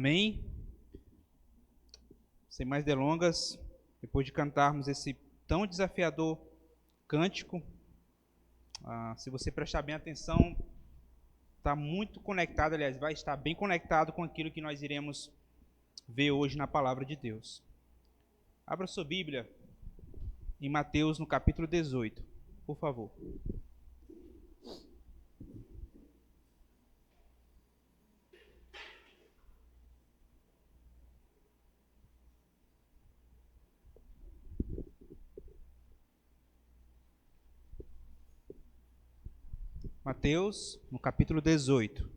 Amém? Sem mais delongas, depois de cantarmos esse tão desafiador cântico, se você prestar bem atenção, está muito conectado, aliás, vai estar bem conectado com aquilo que nós iremos ver hoje na palavra de Deus. Abra sua Bíblia em Mateus, no capítulo 18, por favor. Mateus, no capítulo 18.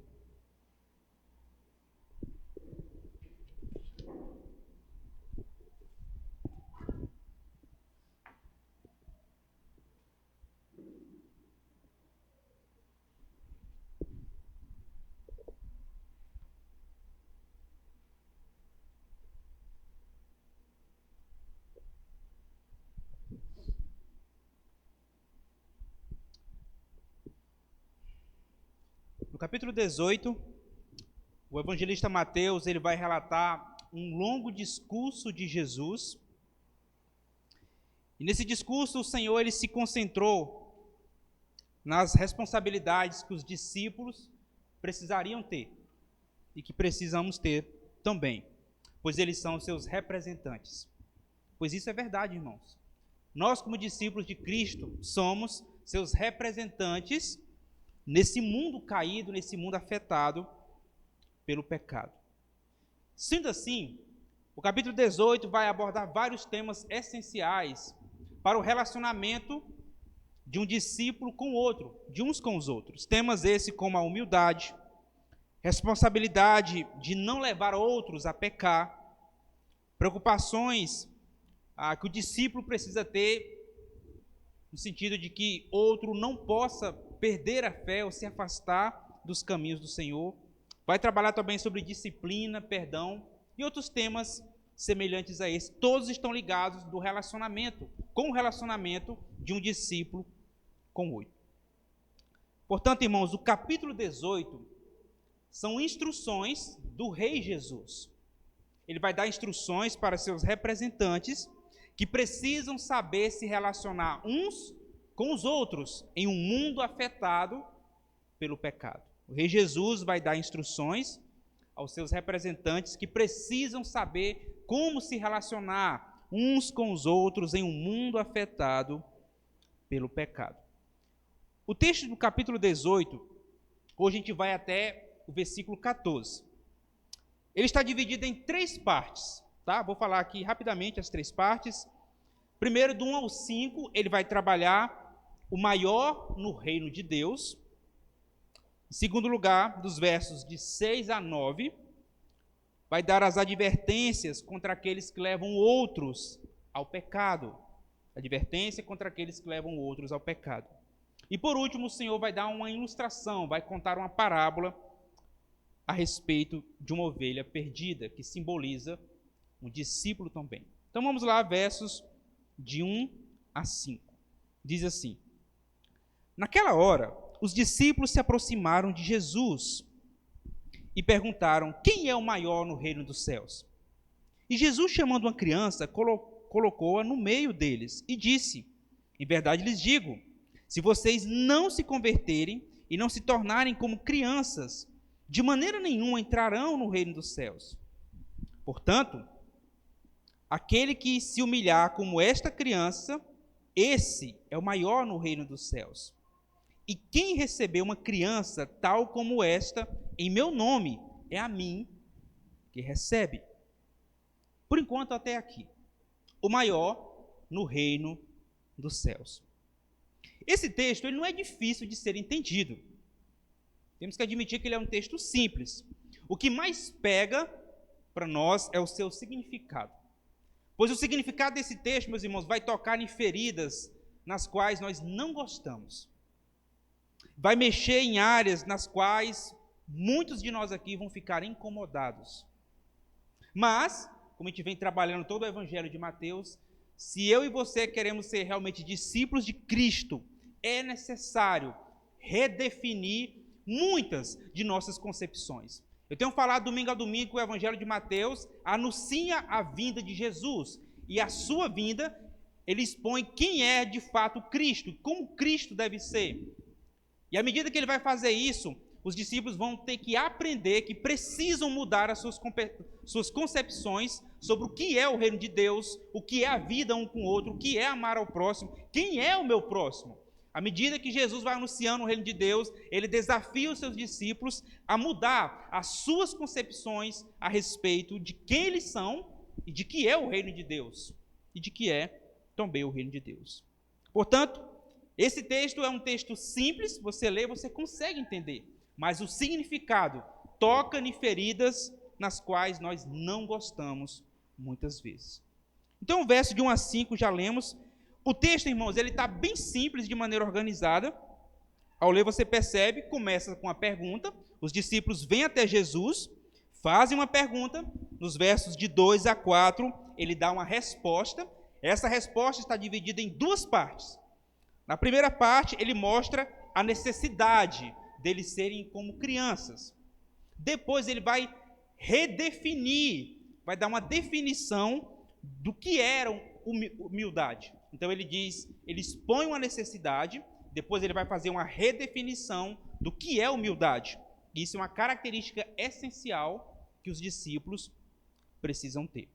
No capítulo 18, o evangelista Mateus ele vai relatar um longo discurso de Jesus. E nesse discurso o Senhor ele se concentrou nas responsabilidades que os discípulos precisariam ter e que precisamos ter também, pois eles são seus representantes. Pois isso é verdade, irmãos. Nós, como discípulos de Cristo, somos seus representantes nesse mundo caído, nesse mundo afetado pelo pecado. Sendo assim, o capítulo 18 vai abordar vários temas essenciais para o relacionamento de um discípulo com o outro, de uns com os outros. Temas esses como a humildade, responsabilidade de não levar outros a pecar, preocupações que o discípulo precisa ter, no sentido de que outro não possa perder a fé ou se afastar dos caminhos do Senhor. Vai trabalhar também sobre disciplina, perdão e outros temas semelhantes a esse. Todos estão ligados do relacionamento, com o relacionamento de um discípulo com o outro. Portanto, irmãos, o capítulo 18 são instruções do Rei Jesus. Ele vai dar instruções para seus representantes que precisam saber se relacionar uns com os outros em um mundo afetado pelo pecado. O Rei Jesus vai dar instruções aos seus representantes que precisam saber como se relacionar uns com os outros em um mundo afetado pelo pecado. O texto do capítulo 18, hoje a gente vai até o versículo 14. Ele está dividido em 3 partes, tá? Vou falar aqui rapidamente as 3 partes. Primeiro, do 1 ao 5, ele vai trabalhar o maior no reino de Deus. Em segundo lugar, dos versos de 6 a 9, vai dar as advertências contra aqueles que levam outros ao pecado. Advertência contra aqueles que levam outros ao pecado. E por último, o Senhor vai dar uma ilustração, vai contar uma parábola a respeito de uma ovelha perdida, que simboliza um discípulo também. Então vamos lá, versos de 1 a 5. Diz assim: Naquela hora, os discípulos se aproximaram de Jesus e perguntaram: quem é o maior no reino dos céus? E Jesus, chamando uma criança, colocou-a no meio deles e disse: em verdade lhes digo, se vocês não se converterem e não se tornarem como crianças, de maneira nenhuma entrarão no reino dos céus. Portanto, aquele que se humilhar como esta criança, esse é o maior no reino dos céus. E quem receber uma criança tal como esta, em meu nome, é a mim que recebe. Por enquanto, até aqui. O maior no reino dos céus. Esse texto ele não é difícil de ser entendido. Temos que admitir que ele é um texto simples. O que mais pega para nós é o seu significado. Pois o significado desse texto, meus irmãos, vai tocar em feridas nas quais nós não gostamos. Vai mexer em áreas nas quais muitos de nós aqui vão ficar incomodados. Mas, como a gente vem trabalhando todo o Evangelho de Mateus, se eu e você queremos ser realmente discípulos de Cristo, é necessário redefinir muitas de nossas concepções. Eu tenho falado domingo a domingo que o Evangelho de Mateus anuncia a vinda de Jesus. E a sua vinda, ele expõe quem é de fato Cristo, como Cristo deve ser. E à medida que ele vai fazer isso, os discípulos vão ter que aprender que precisam mudar as suas concepções sobre o que é o reino de Deus, o que é a vida um com o outro, o que é amar ao próximo, quem é o meu próximo. À medida que Jesus vai anunciando o reino de Deus, ele desafia os seus discípulos a mudar as suas concepções a respeito de quem eles são e de que é o reino de Deus e de que é também o reino de Deus. Portanto, esse texto é um texto simples, você lê, você consegue entender, mas o significado toca em feridas nas quais nós não gostamos muitas vezes. Então, o verso de 1 a 5 já lemos. O texto, irmãos, ele está bem simples, de maneira organizada. Ao ler, você percebe, começa com a pergunta. Os discípulos vêm até Jesus, fazem uma pergunta. Nos versos de 2 a 4, ele dá uma resposta. Essa resposta está dividida em duas partes. Na primeira parte, ele mostra a necessidade deles serem como crianças. Depois, ele vai redefinir, vai dar uma definição do que era humildade. Então ele diz, ele expõe uma necessidade, depois ele vai fazer uma redefinição do que é humildade. Isso é uma característica essencial que os discípulos precisam ter.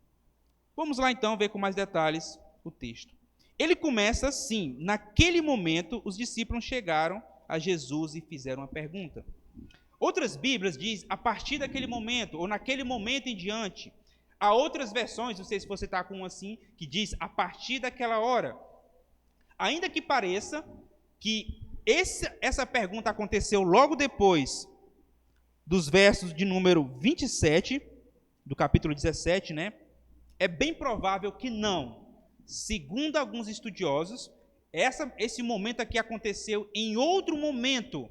Vamos lá então ver com mais detalhes o texto. Ele começa assim: naquele momento os discípulos chegaram a Jesus e fizeram uma pergunta. Outras Bíblias dizem a partir daquele momento, ou naquele momento em diante. Há outras versões, não sei se você está com um assim, que diz a partir daquela hora. Ainda que pareça que essa pergunta aconteceu logo depois dos versos de número 27, do capítulo 17, né? É bem provável que não. Segundo alguns estudiosos, esse momento aqui aconteceu em outro momento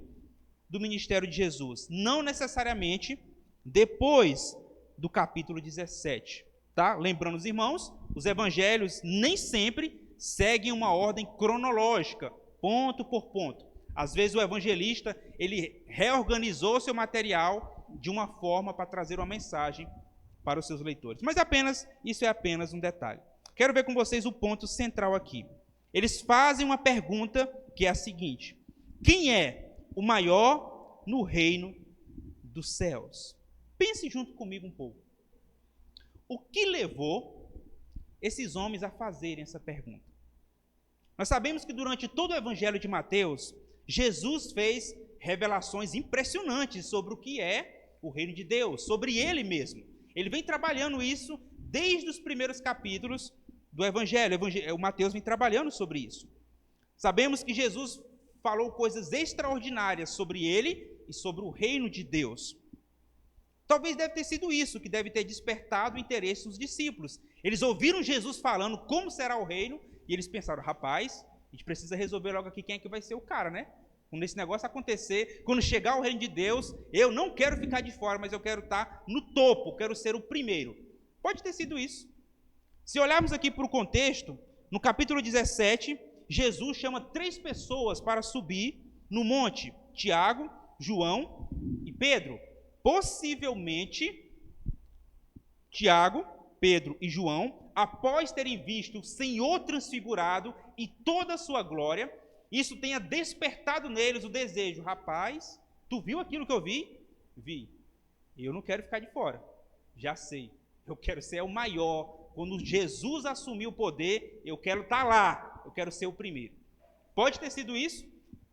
do ministério de Jesus, não necessariamente depois do capítulo 17, tá? Lembrando os irmãos, os evangelhos nem sempre seguem uma ordem cronológica, ponto por ponto. Às vezes o evangelista, ele reorganizou seu material de uma forma para trazer uma mensagem para os seus leitores. Mas isso é apenas um detalhe. Quero ver com vocês o ponto central aqui. Eles fazem uma pergunta que é a seguinte: quem é o maior no reino dos céus? Pense junto comigo um pouco. O que levou esses homens a fazerem essa pergunta? Nós sabemos que durante todo o evangelho de Mateus, Jesus fez revelações impressionantes sobre o que é o reino de Deus, sobre ele mesmo. Ele vem trabalhando isso desde os primeiros capítulos do evangelho. O Mateus vem trabalhando sobre isso. Sabemos que Jesus falou coisas extraordinárias sobre ele e sobre o reino de Deus. Talvez deve ter sido isso que deve ter despertado o interesse dos discípulos. Eles ouviram Jesus falando como será o reino e eles pensaram: rapaz, a gente precisa resolver logo aqui quem é que vai ser o cara, né? Quando esse negócio acontecer, quando chegar o reino de Deus, eu não quero ficar de fora, mas eu quero estar no topo, quero ser o primeiro. Pode ter sido isso. Se olharmos aqui para o contexto, no capítulo 17, Jesus chama 3 pessoas para subir no monte: Tiago, João e Pedro. Possivelmente, Tiago, Pedro e João, após terem visto o Senhor transfigurado e toda a sua glória, isso tenha despertado neles o desejo: rapaz, tu viu aquilo que eu vi? Vi. Eu não quero ficar de fora. Já sei. Eu quero ser o maior. Quando Jesus assumir o poder, eu quero estar lá. Eu quero ser o primeiro. Pode ter sido isso?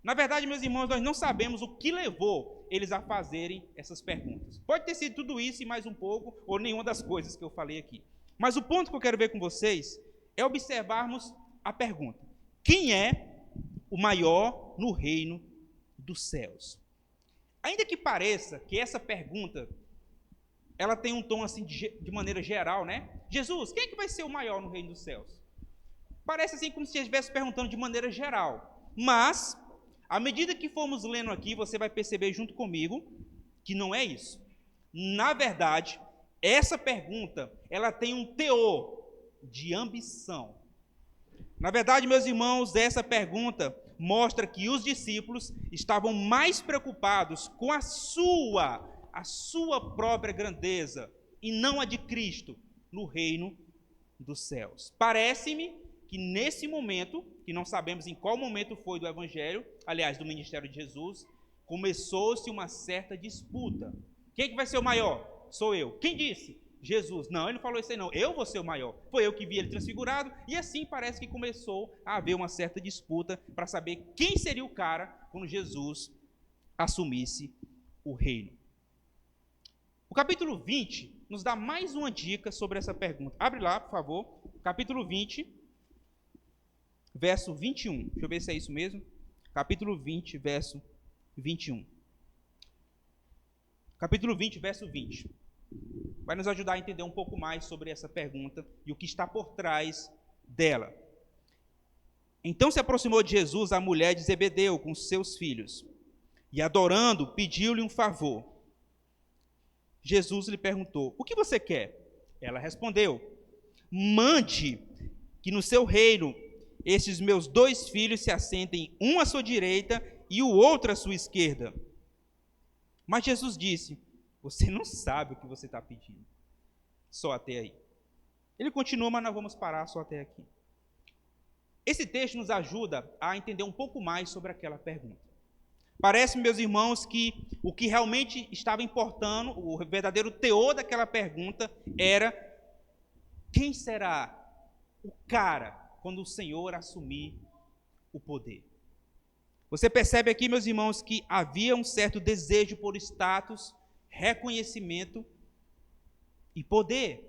Na verdade, meus irmãos, nós não sabemos o que levou eles a fazerem essas perguntas. Pode ter sido tudo isso e mais um pouco, ou nenhuma das coisas que eu falei aqui. Mas o ponto que eu quero ver com vocês é observarmos a pergunta: quem é o maior no reino dos céus? Ainda que pareça que essa pergunta, ela tem um tom assim de maneira geral, né? Jesus, quem é que vai ser o maior no reino dos céus? Parece assim como se estivesse perguntando de maneira geral. Mas, à medida que formos lendo aqui, você vai perceber junto comigo que não é isso. Na verdade, essa pergunta, ela tem um teor de ambição. Na verdade, meus irmãos, essa pergunta mostra que os discípulos estavam mais preocupados com a sua a sua própria grandeza e não a de Cristo no reino dos céus. Parece-me que nesse momento, que não sabemos em qual momento foi do evangelho, aliás, do ministério de Jesus, começou-se uma certa disputa. Quem que vai ser o maior? Sou eu. Quem disse? Jesus. Não, ele não falou isso aí não. Eu vou ser o maior. Foi eu que vi ele transfigurado. E assim parece que começou a haver uma certa disputa para saber quem seria o cara quando Jesus assumisse o reino. O capítulo 20 nos dá mais uma dica sobre essa pergunta. Abre lá, por favor. Capítulo 20, verso 21. Deixa eu ver se é isso mesmo. Capítulo 20, verso 21. Capítulo 20, verso 20. Vai nos ajudar a entender um pouco mais sobre essa pergunta e o que está por trás dela. Então se aproximou de Jesus a mulher de Zebedeu com seus filhos, e adorando, pediu-lhe um favor. Jesus lhe perguntou: o que você quer? Ela respondeu: mande que no seu reino estes meus 2 filhos se assentem, um à sua direita e o outro à sua esquerda. Mas Jesus disse: você não sabe o que você está pedindo. Só até aí. Ele continua, mas nós vamos parar só até aqui. Esse texto nos ajuda a entender um pouco mais sobre aquela pergunta. Parece, meus irmãos, que o que realmente estava importando, o verdadeiro teor daquela pergunta era: quem será o cara quando o Senhor assumir o poder? Você percebe aqui, meus irmãos, que havia um certo desejo por status, reconhecimento e poder.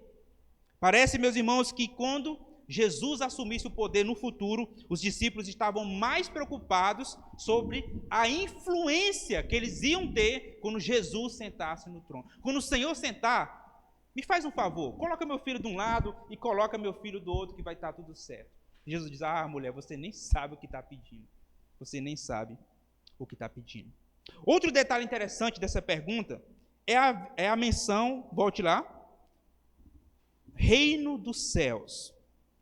Parece, meus irmãos, que quando Jesus assumisse o poder no futuro, os discípulos estavam mais preocupados sobre a influência que eles iam ter quando Jesus sentasse no trono. Quando o Senhor sentar, me faz um favor, coloca meu filho de um lado e coloca meu filho do outro, que vai estar tudo certo. Jesus diz: ah, mulher, você nem sabe o que está pedindo. Você nem sabe o que está pedindo. Outro detalhe interessante dessa pergunta é a menção, volte lá, reino dos céus.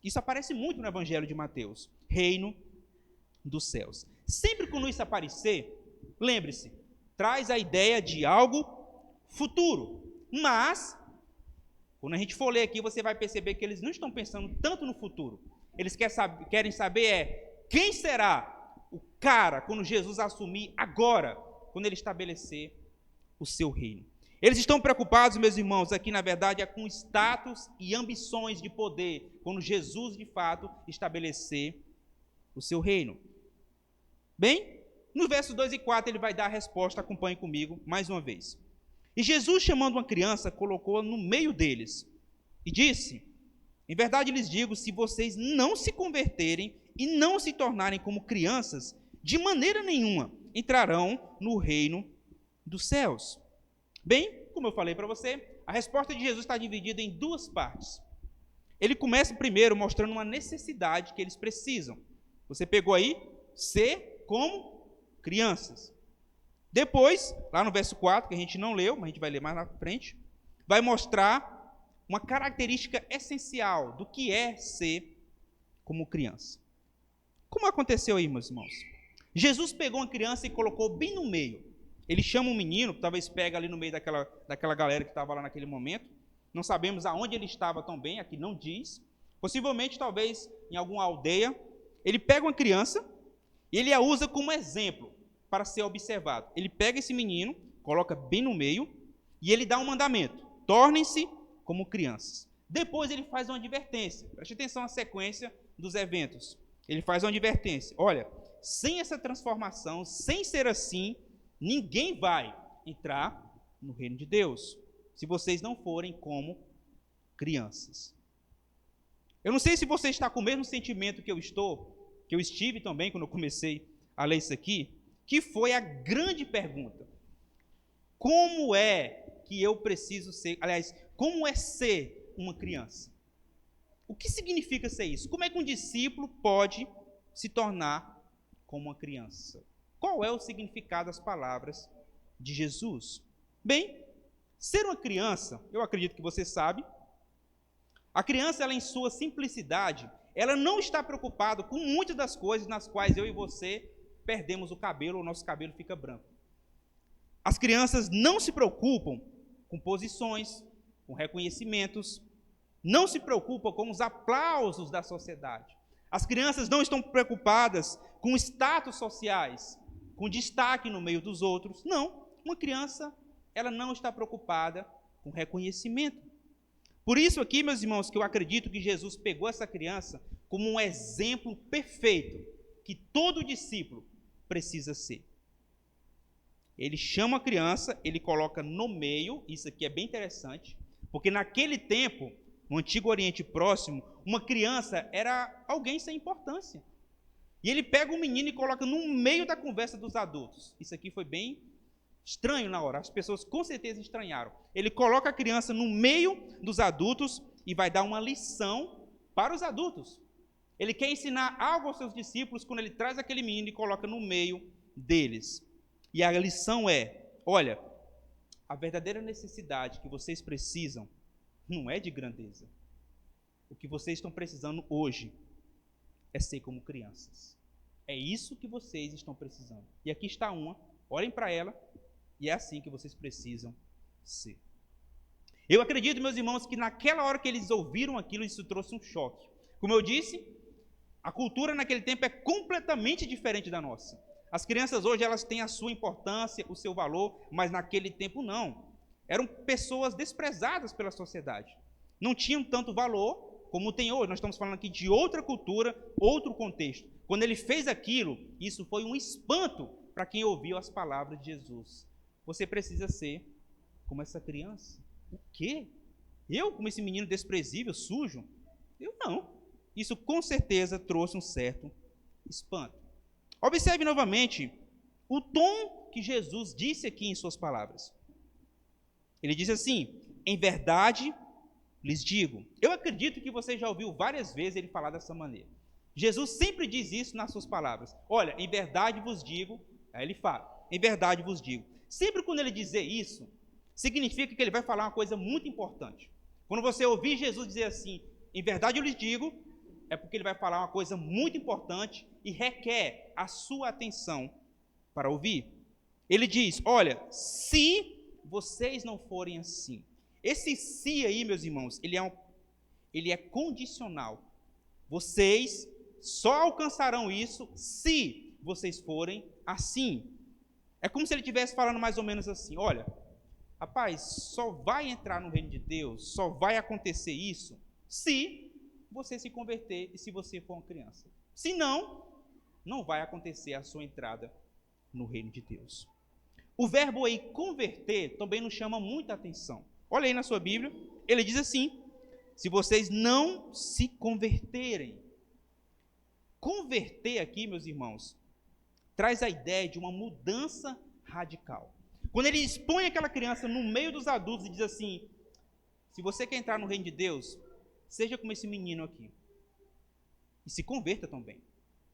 Isso aparece muito no Evangelho de Mateus. Reino dos céus. Sempre quando isso aparecer, lembre-se, traz a ideia de algo futuro. Mas, quando a gente for ler aqui, você vai perceber que eles não estão pensando tanto no futuro. Eles querem saber quem será o cara quando Jesus assumir agora, quando ele estabelecer o seu reino. Eles estão preocupados, meus irmãos, aqui na verdade é com status e ambições de poder, quando Jesus de fato estabelecer o seu reino. Bem, no versos 2 e 4 ele vai dar a resposta, acompanhe comigo mais uma vez. E Jesus, chamando uma criança, colocou-a no meio deles e disse: em verdade lhes digo, se vocês não se converterem e não se tornarem como crianças, de maneira nenhuma entrarão no reino dos céus. Bem, como eu falei para você, a resposta de Jesus está dividida em 2 partes. Ele começa primeiro mostrando uma necessidade que eles precisam. Você pegou aí? Ser como crianças. Depois, lá no verso 4, que a gente não leu, mas a gente vai ler mais na frente, vai mostrar uma característica essencial do que é ser como criança. Como aconteceu aí, meus irmãos? Jesus pegou uma criança e colocou bem no meio. Ele chama um menino, talvez pega ali no meio daquela galera que estava lá naquele momento. Não sabemos aonde ele estava tão bem, aqui não diz. Possivelmente, talvez, em alguma aldeia. Ele pega uma criança e ele a usa como exemplo para ser observado. Ele pega esse menino, coloca bem no meio e ele dá um mandamento: tornem-se como crianças. Depois ele faz uma advertência. Preste atenção na sequência dos eventos. Ele faz uma advertência: olha, sem essa transformação, sem ser assim, ninguém vai entrar no reino de Deus, se vocês não forem como crianças. Eu não sei se você está com o mesmo sentimento que eu estive também quando eu comecei a ler isso aqui, que foi a grande pergunta: como é que eu preciso ser, aliás, como é ser uma criança? O que significa ser isso? Como é que um discípulo pode se tornar como uma criança? Qual é o significado das palavras de Jesus? Bem, ser uma criança, eu acredito que você sabe, a criança, ela em sua simplicidade, ela não está preocupada com muitas das coisas nas quais eu e você perdemos o cabelo, o nosso cabelo fica branco. As crianças não se preocupam com posições, com reconhecimentos, não se preocupam com os aplausos da sociedade. As crianças não estão preocupadas com status sociais, com destaque no meio dos outros. Não, uma criança, ela não está preocupada com reconhecimento. Por isso aqui, meus irmãos, que eu acredito que Jesus pegou essa criança como um exemplo perfeito que todo discípulo precisa ser. Ele chama a criança, ele coloca no meio, isso aqui é bem interessante, porque naquele tempo, no Antigo Oriente Próximo, uma criança era alguém sem importância. E ele pega um menino e coloca no meio da conversa dos adultos. Isso aqui foi bem estranho na hora, as pessoas com certeza estranharam. Ele coloca a criança no meio dos adultos e vai dar uma lição para os adultos. Ele quer ensinar algo aos seus discípulos quando ele traz aquele menino e coloca no meio deles. E a lição é, olha, a verdadeira necessidade que vocês precisam não é de grandeza. O que vocês estão precisando hoje é ser como crianças. É isso que vocês estão precisando. E aqui está uma, olhem para ela, e é assim que vocês precisam ser. Eu acredito, meus irmãos, que naquela hora que eles ouviram aquilo, isso trouxe um choque. Como eu disse, a cultura naquele tempo é completamente diferente da nossa. As crianças hoje, elas têm a sua importância, o seu valor, mas naquele tempo não. Eram pessoas desprezadas pela sociedade. Não tinham tanto valor como tem hoje. Nós estamos falando aqui de outra cultura, outro contexto. Quando ele fez aquilo, isso foi um espanto para quem ouviu as palavras de Jesus. Você precisa ser como essa criança. O quê? Eu, como esse menino desprezível, sujo? Eu não. Isso com certeza trouxe um certo espanto. Observe novamente o tom que Jesus disse aqui em suas palavras. Ele disse assim, em verdade lhes digo. Eu acredito que você já ouviu várias vezes ele falar dessa maneira. Jesus sempre diz isso nas suas palavras. Olha, em verdade vos digo, aí ele fala, em verdade vos digo. Sempre quando ele dizer isso, significa que ele vai falar uma coisa muito importante. Quando você ouvir Jesus dizer assim, em verdade eu lhes digo, é porque ele vai falar uma coisa muito importante e requer a sua atenção para ouvir. Ele diz, olha, se vocês não forem assim. Esse se aí, meus irmãos, ele é condicional. Vocês só alcançarão isso se vocês forem assim. É como se ele estivesse falando mais ou menos assim, olha, rapaz, só vai entrar no reino de Deus, só vai acontecer isso se você se converter e se você for uma criança. Se não, não vai acontecer a sua entrada no reino de Deus. O verbo aí, converter, também nos chama muita atenção. Olha aí na sua Bíblia, ele diz assim, se vocês não se converterem. Converter aqui, meus irmãos, traz a ideia de uma mudança radical. Quando ele expõe aquela criança no meio dos adultos e diz assim, se você quer entrar no reino de Deus, seja como esse menino aqui. E se converta também.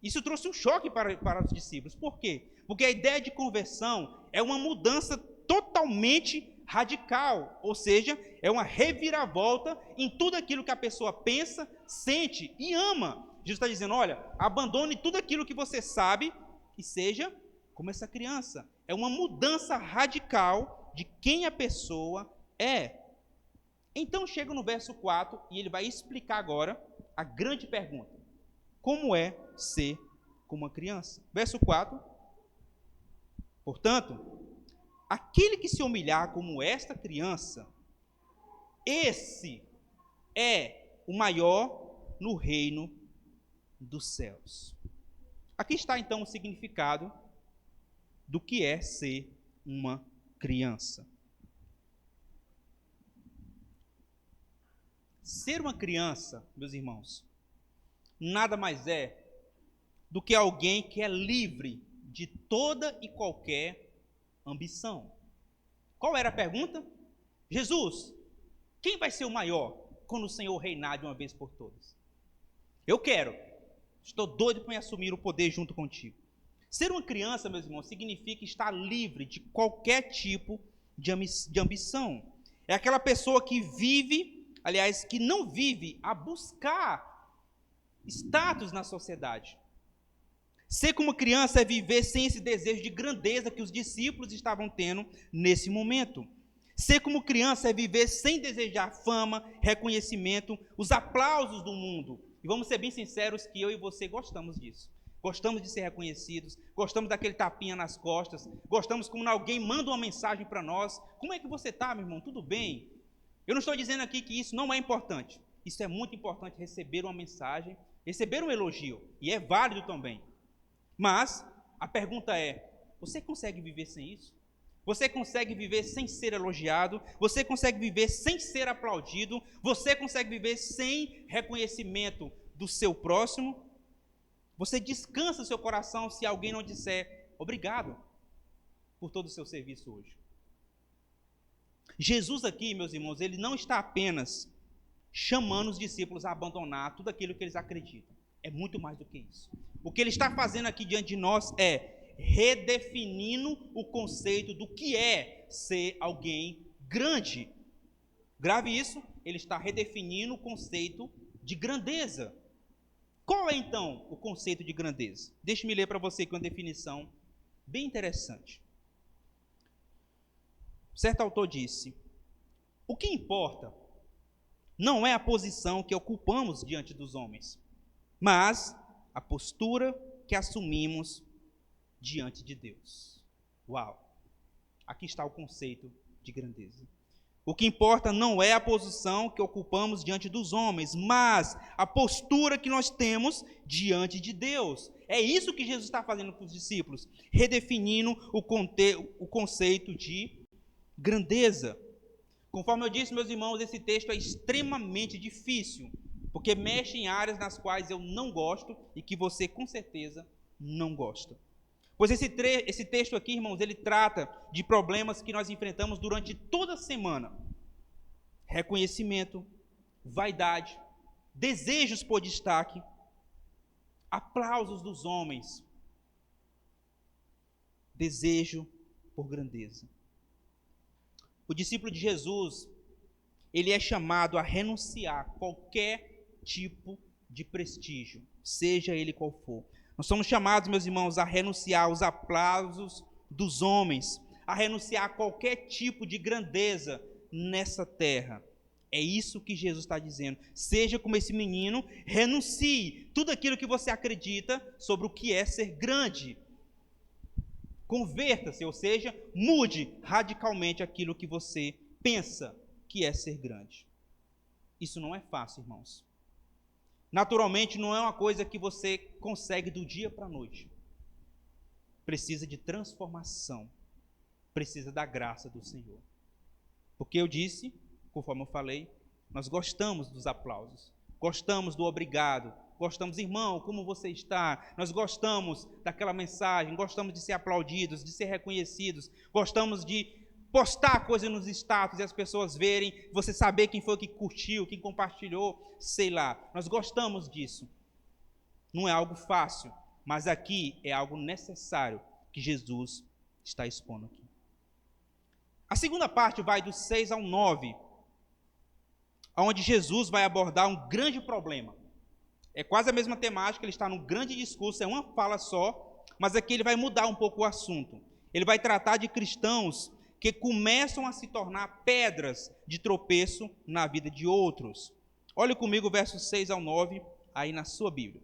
Isso trouxe um choque para os discípulos. Por quê? Porque a ideia de conversão é uma mudança totalmente radical. Ou seja, é uma reviravolta em tudo aquilo que a pessoa pensa, sente e ama. Jesus está dizendo, olha, abandone tudo aquilo que você sabe e seja como essa criança. É uma mudança radical de quem a pessoa é. Então chega no verso 4 e ele vai explicar agora a grande pergunta. Como é ser como uma criança? Verso 4. Portanto, aquele que se humilhar como esta criança, esse é o maior no reino dos céus. Aqui está então o significado do que é ser uma criança. Ser uma criança, meus irmãos, nada mais é do que alguém que é livre de toda e qualquer ambição. Qual era a pergunta? Jesus, quem vai ser o maior quando o Senhor reinar de uma vez por todas? Eu quero. Estou doido para assumir o poder junto contigo. Ser uma criança, meus irmãos, significa estar livre de qualquer tipo de ambição. É aquela pessoa que vive, aliás, que não vive a buscar status na sociedade. Ser como criança é viver sem esse desejo de grandeza que os discípulos estavam tendo nesse momento. Ser como criança é viver sem desejar fama, reconhecimento, os aplausos do mundo. E vamos ser bem sinceros que eu e você gostamos disso. Gostamos de ser reconhecidos, gostamos daquele tapinha nas costas, gostamos quando alguém manda uma mensagem para nós. Como é que você está, meu irmão? Tudo bem? Eu não estou dizendo aqui que isso não é importante. Isso é muito importante, receber uma mensagem, receber um elogio. E é válido também. Mas a pergunta é, você consegue viver sem isso? Você consegue viver sem ser elogiado? Você consegue viver sem ser aplaudido? Você consegue viver sem reconhecimento do seu próximo? Você descansa seu coração se alguém não disser obrigado por todo o seu serviço hoje? Jesus aqui, meus irmãos, ele não está apenas chamando os discípulos a abandonar tudo aquilo que eles acreditam. É muito mais do que isso. O que ele está fazendo aqui diante de nós é redefinindo o conceito do que é ser alguém grande. Grave isso, ele está redefinindo o conceito de grandeza. Qual é então o conceito de grandeza? Deixe-me ler para você aqui uma definição bem interessante. Certo autor disse: o que importa não é a posição que ocupamos diante dos homens, mas a postura que assumimos diante de Deus. Uau! Aqui está o conceito de grandeza. O que importa não é a posição que ocupamos diante dos homens, mas a postura que nós temos diante de Deus. É isso que Jesus está fazendo com os discípulos, redefinindo o conceito de grandeza. Conforme eu disse, meus irmãos, esse texto é extremamente difícil, porque mexe em áreas nas quais eu não gosto e que você, com certeza, não gosta. Pois esse texto aqui, irmãos, ele trata de problemas que nós enfrentamos durante toda a semana. Reconhecimento, vaidade, desejos por destaque, aplausos dos homens, desejo por grandeza. O discípulo de Jesus, ele é chamado a renunciar a qualquer tipo de prestígio, seja ele qual for. Nós somos chamados, meus irmãos, a renunciar aos aplausos dos homens, a renunciar a qualquer tipo de grandeza nessa terra. É isso que Jesus está dizendo. Seja como esse menino, renuncie tudo aquilo que você acredita sobre o que é ser grande. Converta-se, ou seja, mude radicalmente aquilo que você pensa que é ser grande. Isso não é fácil, irmãos. Naturalmente, não é uma coisa que você consegue do dia para a noite. Precisa de transformação. Precisa da graça do Senhor. Porque eu disse, conforme eu falei, nós gostamos dos aplausos. Gostamos do obrigado. Gostamos, irmão, como você está? Nós gostamos daquela mensagem. Gostamos de ser aplaudidos, de ser reconhecidos. Gostamos de postar coisa nos status e as pessoas verem, você saber quem foi que curtiu, quem compartilhou, sei lá. Nós gostamos disso. Não é algo fácil, mas aqui é algo necessário que Jesus está expondo aqui. A segunda parte vai do 6 ao 9, onde Jesus vai abordar um grande problema. É quase a mesma temática, ele está num grande discurso, é uma fala só, mas aqui ele vai mudar um pouco o assunto. Ele vai tratar de cristãos que começam a se tornar pedras de tropeço na vida de outros. Olhe comigo o verso 6 ao 9, aí na sua Bíblia.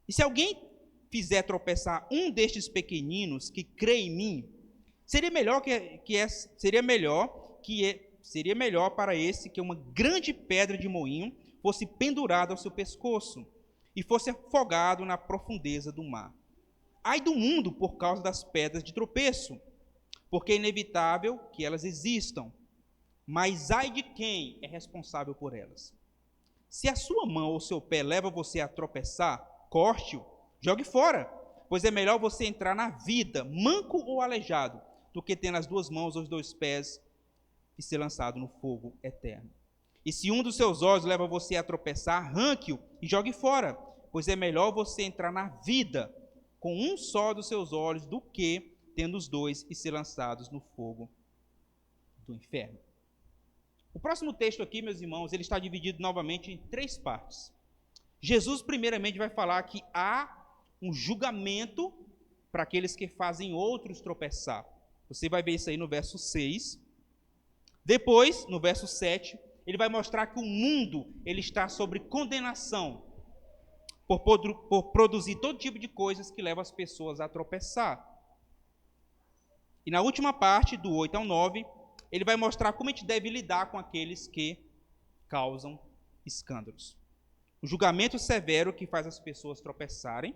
E se alguém fizer tropeçar um destes pequeninos que crê em mim, seria melhor para esse que uma grande pedra de moinho fosse pendurada ao seu pescoço e fosse afogado na profundeza do mar. Ai do mundo por causa das pedras de tropeço, porque é inevitável que elas existam, mas ai de quem é responsável por elas. Se a sua mão ou seu pé leva você a tropeçar, corte-o, jogue fora, pois é melhor você entrar na vida, manco ou aleijado, do que ter nas duas mãos ou os dois pés e ser lançado no fogo eterno. E se um dos seus olhos leva você a tropeçar, arranque-o e jogue fora, pois é melhor você entrar na vida com um só dos seus olhos do que tendo os dois e ser lançados no fogo do inferno. O próximo texto aqui, meus irmãos, ele está dividido novamente em 3 partes. Jesus, primeiramente, vai falar que há um julgamento para aqueles que fazem outros tropeçar. Você vai ver isso aí no verso 6. Depois, no verso 7, ele vai mostrar que o mundo ele está sobre condenação por produzir todo tipo de coisas que levam as pessoas a tropeçar. E na última parte, do 8 ao 9, ele vai mostrar como a gente deve lidar com aqueles que causam escândalos. O julgamento severo que faz as pessoas tropeçarem.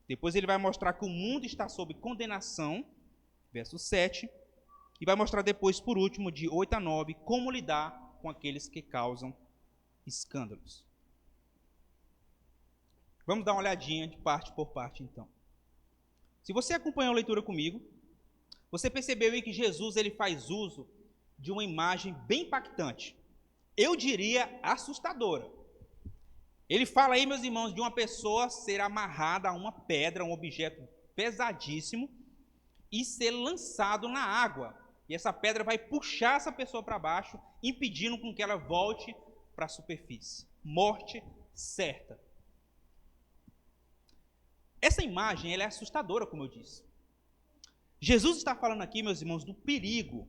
Depois ele vai mostrar que o mundo está sob condenação, verso 7. E vai mostrar depois, por último, de 8 a 9, como lidar com aqueles que causam escândalos. Vamos dar uma olhadinha de parte por parte, então. Se você acompanhou a leitura comigo, você percebeu aí que Jesus ele faz uso de uma imagem bem impactante. Eu diria assustadora. Ele fala aí, meus irmãos, de uma pessoa ser amarrada a uma pedra, um objeto pesadíssimo, e ser lançado na água. E essa pedra vai puxar essa pessoa para baixo, impedindo com que ela volte para a superfície. Morte certa. Essa imagem ela é assustadora, como eu disse. Jesus está falando aqui, meus irmãos, do perigo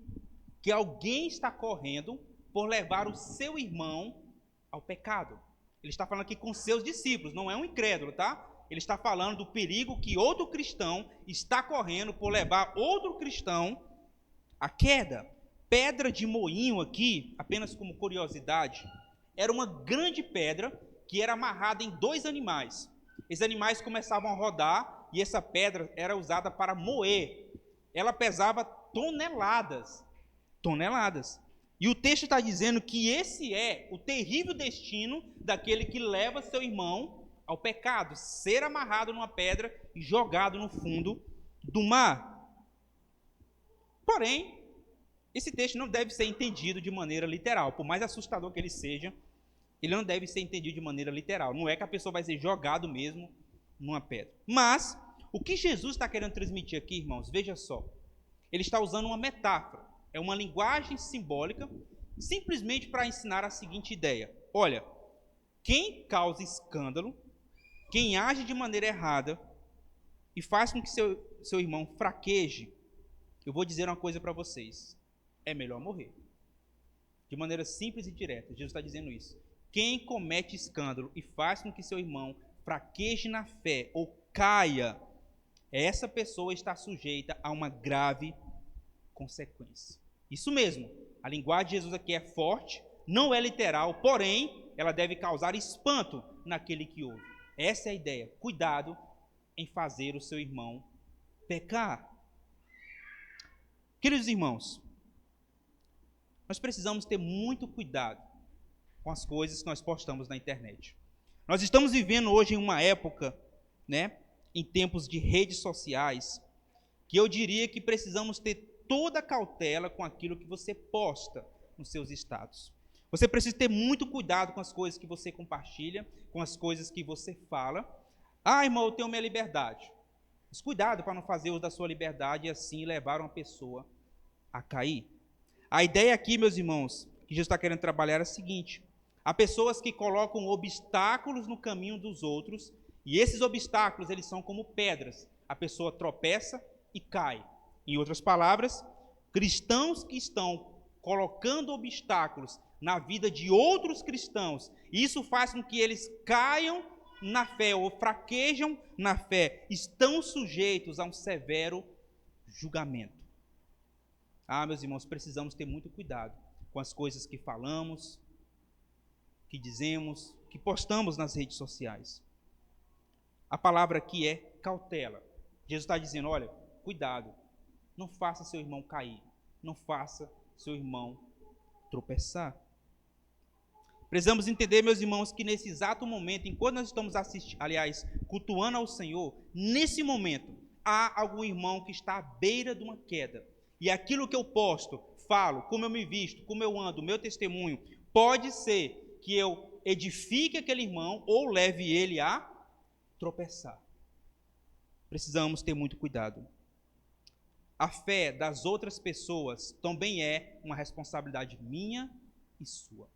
que alguém está correndo por levar o seu irmão ao pecado. Ele está falando aqui com seus discípulos, não é um incrédulo, tá? Ele está falando do perigo que outro cristão está correndo por levar outro cristão à queda. Pedra de moinho aqui, apenas como curiosidade, era uma grande pedra que era amarrada em 2 animais. Esses animais começavam a rodar e essa pedra era usada para moer. Ela pesava toneladas. E o texto está dizendo que esse é o terrível destino daquele que leva seu irmão ao pecado, ser amarrado numa pedra e jogado no fundo do mar. Porém, esse texto não deve ser entendido de maneira literal. Por mais assustador que ele seja, ele não deve ser entendido de maneira literal. Não é que a pessoa vai ser jogado mesmo numa pedra. Mas, o que Jesus está querendo transmitir aqui, irmãos, veja só. Ele está usando uma metáfora. É uma linguagem simbólica, simplesmente para ensinar a seguinte ideia. Olha, quem causa escândalo, quem age de maneira errada e faz com que seu irmão fraqueje, eu vou dizer uma coisa para vocês. É melhor morrer. De maneira simples e direta. Jesus está dizendo isso. Quem comete escândalo e faz com que seu irmão fraqueje na fé ou caia, essa pessoa está sujeita a uma grave consequência. Isso mesmo. A linguagem de Jesus aqui é forte, não é literal, porém, ela deve causar espanto naquele que ouve. Essa é a ideia. Cuidado em fazer o seu irmão pecar. Queridos irmãos, nós precisamos ter muito cuidado com as coisas que nós postamos na internet. Nós estamos vivendo hoje em uma época, em tempos de redes sociais, que eu diria que precisamos ter toda a cautela com aquilo que você posta nos seus status. Você precisa ter muito cuidado com as coisas que você compartilha, com as coisas que você fala. Ah, irmão, eu tenho minha liberdade. Mas cuidado para não fazer uso da sua liberdade e assim levar uma pessoa a cair. A ideia aqui, meus irmãos, que Jesus está querendo trabalhar é a seguinte. Há pessoas que colocam obstáculos no caminho dos outros e esses obstáculos, eles são como pedras. A pessoa tropeça e cai. Em outras palavras, cristãos que estão colocando obstáculos na vida de outros cristãos, isso faz com que eles caiam na fé ou fraquejam na fé, estão sujeitos a um severo julgamento. Ah, meus irmãos, precisamos ter muito cuidado com as coisas que falamos, que dizemos, que postamos nas redes sociais. A palavra aqui é cautela. Jesus está dizendo, olha, cuidado. Não faça seu irmão cair. Não faça seu irmão tropeçar. Precisamos entender, meus irmãos, que nesse exato momento, enquanto nós estamos cultuando ao Senhor, nesse momento, há algum irmão que está à beira de uma queda. E aquilo que eu posto, falo, como eu me visto, como eu ando, meu testemunho, pode ser que eu edifique aquele irmão ou leve ele a tropeçar. Precisamos ter muito cuidado. A fé das outras pessoas também é uma responsabilidade minha e sua.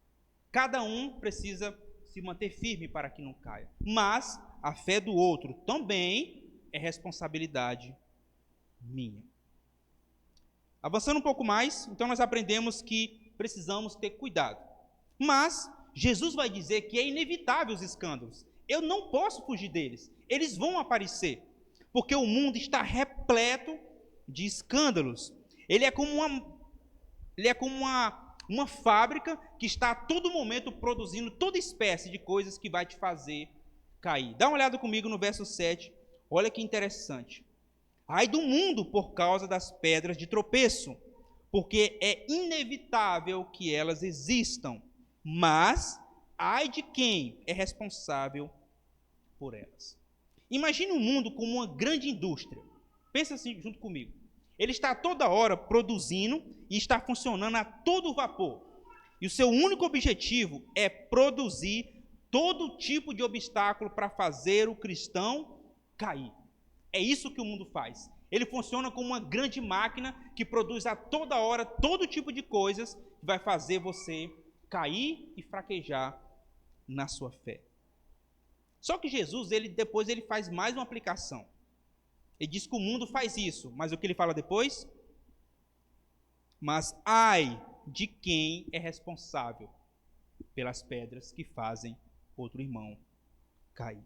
Cada um precisa se manter firme para que não caia. Mas a fé do outro também é responsabilidade minha. Avançando um pouco mais, então nós aprendemos que precisamos ter cuidado. Mas Jesus vai dizer que é inevitável os escândalos. Eu não posso fugir deles. Eles vão aparecer, porque o mundo está repleto de escândalos. Ele é como uma fábrica que está a todo momento produzindo toda espécie de coisas que vai te fazer cair. Dá uma olhada comigo no verso 7. Olha que interessante. Ai do mundo por causa das pedras de tropeço, porque é inevitável que elas existam, mas ai de quem é responsável por elas. Imagine um mundo como uma grande indústria. Pensa assim junto comigo. Ele está toda hora produzindo e está funcionando a todo vapor. E o seu único objetivo é produzir todo tipo de obstáculo para fazer o cristão cair. É isso que o mundo faz. Ele funciona como uma grande máquina que produz a toda hora todo tipo de coisas que vai fazer você cair e fraquejar na sua fé. Só que Jesus, depois ele faz mais uma aplicação. Ele diz que o mundo faz isso, mas o que ele fala depois? Mas ai de quem é responsável pelas pedras que fazem outro irmão cair.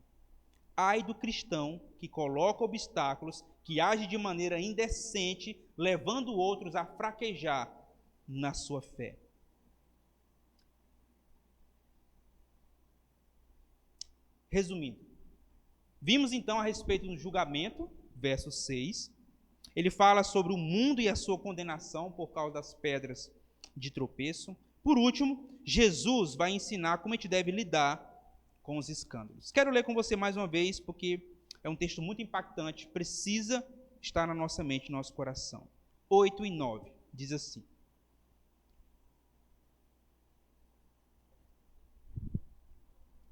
Ai do cristão que coloca obstáculos, que age de maneira indecente, levando outros a fraquejar na sua fé. Resumindo, vimos então a respeito do julgamento, verso 6. Ele fala sobre o mundo e a sua condenação por causa das pedras de tropeço. Por último, Jesus vai ensinar como a gente deve lidar com os escândalos. Quero ler com você mais uma vez, porque é um texto muito impactante, precisa estar na nossa mente, no nosso coração. 8 e 9, diz assim.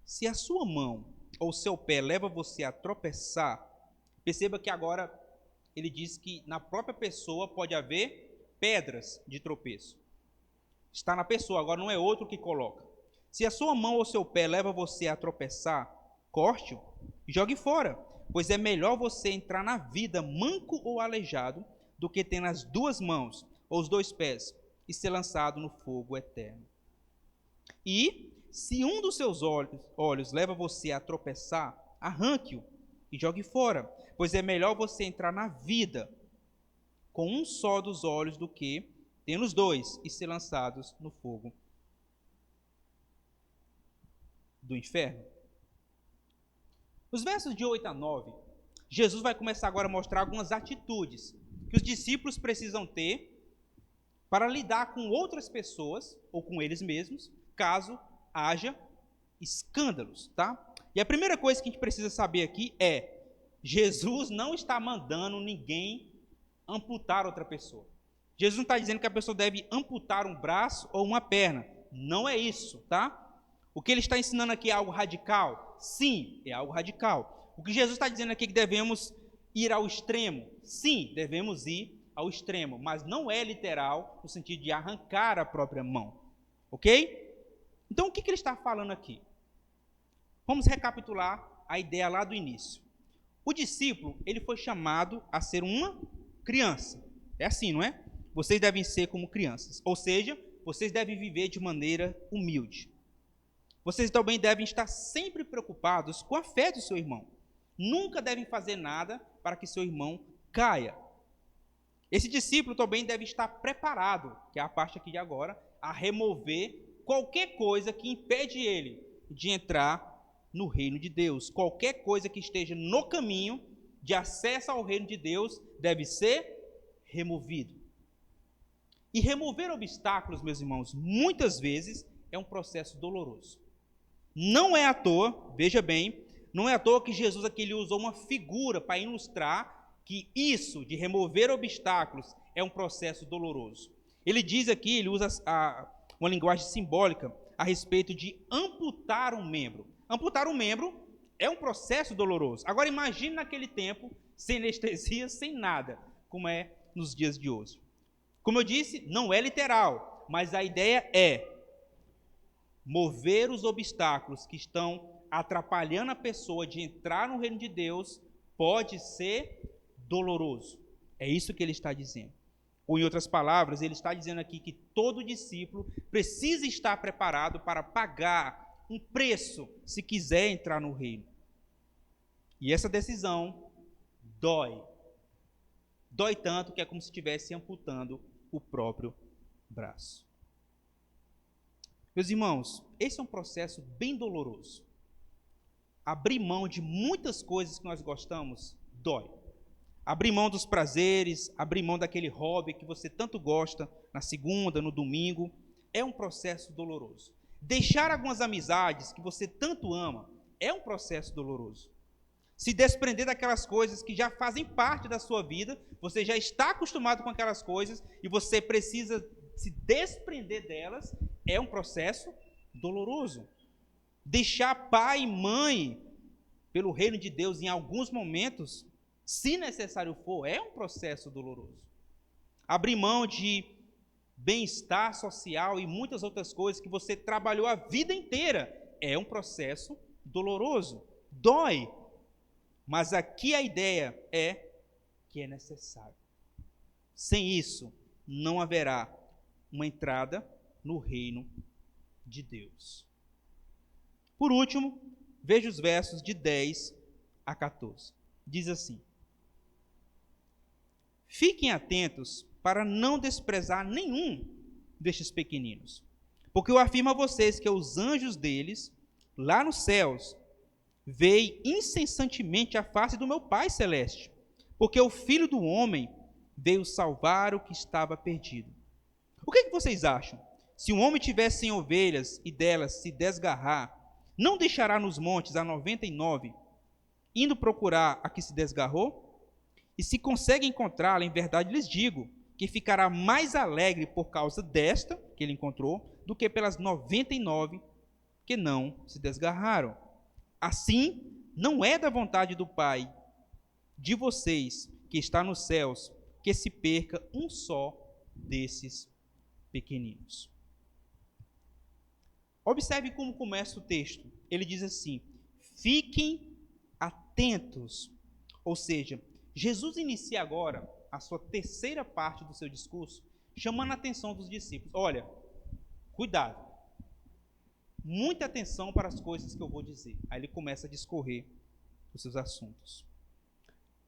Se a sua mão ou seu pé leva você a tropeçar, perceba que agora ele diz que na própria pessoa pode haver pedras de tropeço. Está na pessoa, agora não é outro que coloca. Se a sua mão ou seu pé leva você a tropeçar, corte-o e jogue fora, pois é melhor você entrar na vida manco ou aleijado do que ter nas duas mãos ou os dois pés e ser lançado no fogo eterno. E se um dos seus olhos leva você a tropeçar, arranque-o e jogue fora, pois é melhor você entrar na vida com um só dos olhos do que tendo os dois e ser lançados no fogo do inferno. Nos versos de 8 a 9, Jesus vai começar agora a mostrar algumas atitudes que os discípulos precisam ter para lidar com outras pessoas ou com eles mesmos, caso haja escândalos, tá? E a primeira coisa que a gente precisa saber aqui é: Jesus não está mandando ninguém amputar outra pessoa. Jesus não está dizendo que a pessoa deve amputar um braço ou uma perna. Não é isso, tá? O que ele está ensinando aqui é algo radical? Sim, é algo radical. O que Jesus está dizendo aqui é que devemos ir ao extremo? Sim, devemos ir ao extremo, mas não é literal no sentido de arrancar a própria mão, ok? Então, o que ele está falando aqui? Vamos recapitular a ideia lá do início. O discípulo, ele foi chamado a ser uma criança. É assim, não é? Vocês devem ser como crianças. Ou seja, vocês devem viver de maneira humilde. Vocês também devem estar sempre preocupados com a fé do seu irmão. Nunca devem fazer nada para que seu irmão caia. Esse discípulo também deve estar preparado, que é a parte aqui de agora, a remover qualquer coisa que impede ele de entrar no reino de Deus. Qualquer coisa que esteja no caminho de acesso ao reino de Deus deve ser removido. E remover obstáculos, meus irmãos, muitas vezes é um processo doloroso. Não é à toa, veja bem, não é à toa que Jesus aqui ele usou uma figura para ilustrar que isso de remover obstáculos é um processo doloroso. Ele diz aqui, ele usa uma linguagem simbólica a respeito de amputar um membro. Amputar um membro é um processo doloroso. Agora imagine naquele tempo, sem anestesia, sem nada, como é nos dias de hoje. Como eu disse, não é literal, mas a ideia é mover os obstáculos que estão atrapalhando a pessoa de entrar no reino de Deus, pode ser doloroso. É isso que ele está dizendo. Ou, em outras palavras, ele está dizendo aqui que todo discípulo precisa estar preparado para pagar um preço se quiser entrar no reino. E essa decisão dói. Dói tanto que é como se estivesse amputando o próprio braço. Meus irmãos, esse é um processo bem doloroso. Abrir mão de muitas coisas que nós gostamos dói. Abrir mão dos prazeres, abrir mão daquele hobby que você tanto gosta na segunda, no domingo, é um processo doloroso. Deixar algumas amizades que você tanto ama é um processo doloroso. Se desprender daquelas coisas que já fazem parte da sua vida, você já está acostumado com aquelas coisas e você precisa se desprender delas, é um processo doloroso. Deixar pai e mãe pelo reino de Deus em alguns momentos, se necessário for, é um processo doloroso. Abrir mão de bem-estar social e muitas outras coisas que você trabalhou a vida inteira é um processo doloroso. Dói. Mas aqui a ideia é que é necessário. Sem isso, não haverá uma entrada no reino de Deus. Por último, veja os versos de 10 a 14. Diz assim: fiquem atentos para não desprezar nenhum destes pequeninos, porque eu afirmo a vocês que os anjos deles, lá nos céus, veem incessantemente a face do meu Pai Celeste, porque o Filho do Homem veio salvar o que estava perdido. O que vocês acham? Se um homem tiver 100 ovelhas e delas se desgarrar, não deixará nos montes a 99, indo procurar a que se desgarrou? E se consegue encontrá-la, em verdade lhes digo, que ficará mais alegre por causa desta, que ele encontrou, do que pelas 99 que não se desgarraram. Assim, não é da vontade do Pai de vocês, que está nos céus, que se perca um só desses pequeninos. Observe como começa o texto. Ele diz assim: fiquem atentos. Ou seja, Jesus inicia agora a sua terceira parte do seu discurso, chamando a atenção dos discípulos. Olha, cuidado. Muita atenção para as coisas que eu vou dizer. Aí ele começa a discorrer os seus assuntos.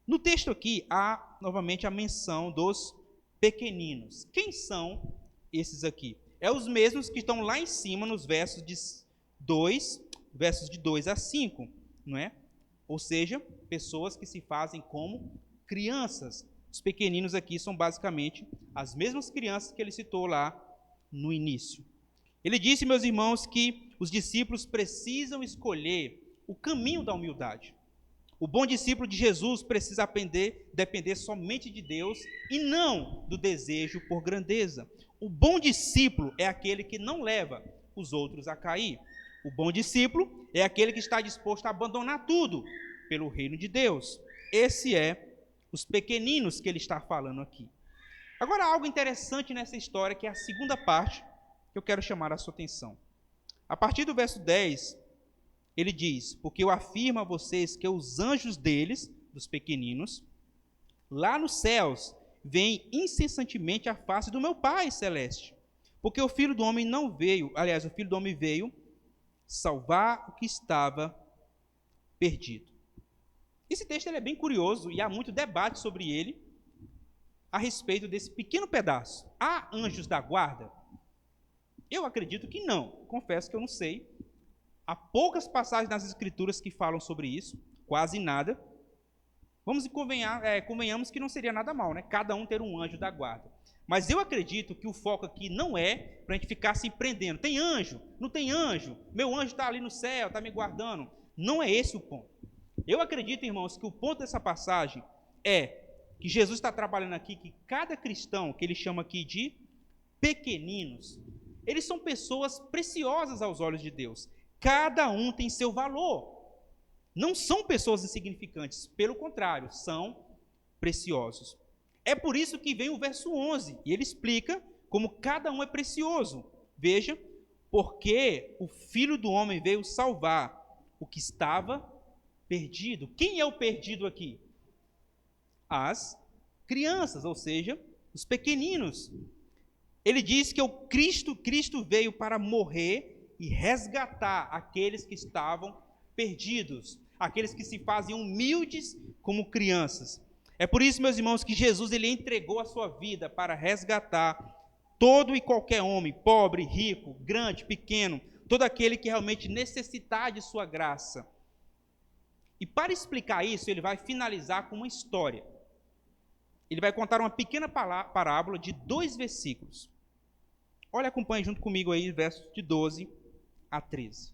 No texto aqui, há novamente a menção dos pequeninos. Quem são esses aqui? É os mesmos que estão lá em cima nos versos de 2 a 5, não é? Ou seja, pessoas que se fazem como crianças. Os pequeninos aqui são basicamente as mesmas crianças que ele citou lá no início. Ele disse, meus irmãos, que os discípulos precisam escolher o caminho da humildade. O bom discípulo de Jesus precisa depender somente de Deus e não do desejo por grandeza. O bom discípulo é aquele que não leva os outros a cair. O bom discípulo é aquele que está disposto a abandonar tudo pelo reino de Deus. Esse é os pequeninos que ele está falando aqui. Agora, algo interessante nessa história, que é a segunda parte, que eu quero chamar a sua atenção. A partir do verso 10, ele diz: porque eu afirmo a vocês que os anjos deles, dos pequeninos, lá nos céus, veem incessantemente a face do meu Pai Celeste. Porque o Filho do Homem não veio, aliás, o Filho do Homem veio salvar o que estava perdido. Esse texto ele é bem curioso e há muito debate sobre ele a respeito desse pequeno pedaço. Há anjos da guarda? Eu acredito que não. Confesso que eu não sei. Há poucas passagens nas Escrituras que falam sobre isso, quase nada. Vamos convenhamos que não seria nada mal, né? Cada um ter um anjo da guarda. Mas eu acredito que o foco aqui não é para a gente ficar se prendendo. Tem anjo? Não tem anjo? Meu anjo está ali no céu, está me guardando. Não é esse o ponto. Eu acredito, irmãos, que o ponto dessa passagem é que Jesus está trabalhando aqui que cada cristão, que ele chama aqui de pequeninos, eles são pessoas preciosas aos olhos de Deus. Cada um tem seu valor. Não são pessoas insignificantes, pelo contrário, são preciosos. É por isso que vem o verso 11, e ele explica como cada um é precioso. Veja, porque o Filho do Homem veio salvar o que estava perdido. Quem é o perdido aqui? As crianças, ou seja, os pequeninos. Ele diz que Cristo veio para morrer e resgatar aqueles que estavam perdidos, aqueles que se fazem humildes como crianças. É por isso, meus irmãos, que Jesus ele entregou a sua vida para resgatar todo e qualquer homem, pobre, rico, grande, pequeno, todo aquele que realmente necessitar de sua graça. E para explicar isso, ele vai finalizar com uma história. Ele vai contar uma pequena parábola de 2 versículos. Olha, acompanhe junto comigo aí, versos de 12 a 13.